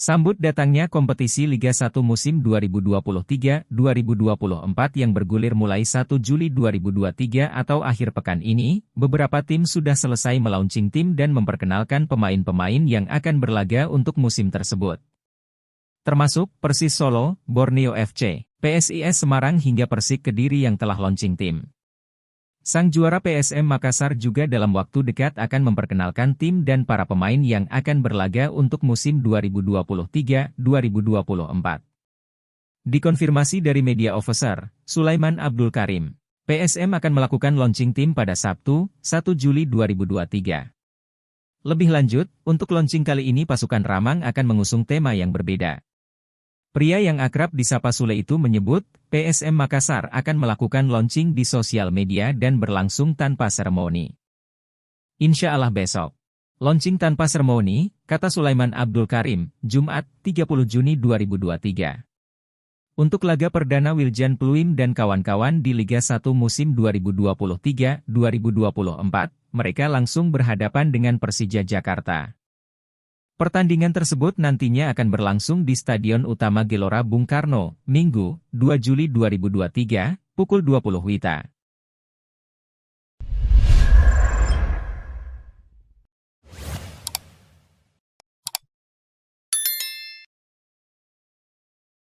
Sambut datangnya kompetisi Liga 1 musim 2023-2024 yang bergulir mulai 1 Juli 2023 atau akhir pekan ini, beberapa tim sudah selesai melaunching tim dan memperkenalkan pemain-pemain yang akan berlaga untuk musim tersebut. Termasuk Persis Solo, Borneo FC, PSIS Semarang hingga Persik Kediri yang telah launching tim. Sang juara PSM Makassar juga dalam waktu dekat akan memperkenalkan tim dan para pemain yang akan berlaga untuk musim 2023-2024. Dikonfirmasi dari media officer, Sulaiman Abdul Karim, PSM akan melakukan launching tim pada Sabtu, 1 Juli 2023. Lebih lanjut, untuk launching kali ini pasukan Ramang akan mengusung tema yang berbeda. Pria yang akrab disapa Sule itu menyebut, PSM Makassar akan melakukan launching di sosial media dan berlangsung tanpa seremoni. Insya Allah besok. Launching tanpa seremoni, kata Sulaiman Abdul Karim, Jumat, 30 Juni 2023. Untuk laga perdana Wiljan Pluim dan kawan-kawan di Liga 1 musim 2023-2024, mereka langsung berhadapan dengan Persija Jakarta. Pertandingan tersebut nantinya akan berlangsung di Stadion Utama Gelora Bung Karno, Minggu, 2 Juli 2023, pukul 20 WITA.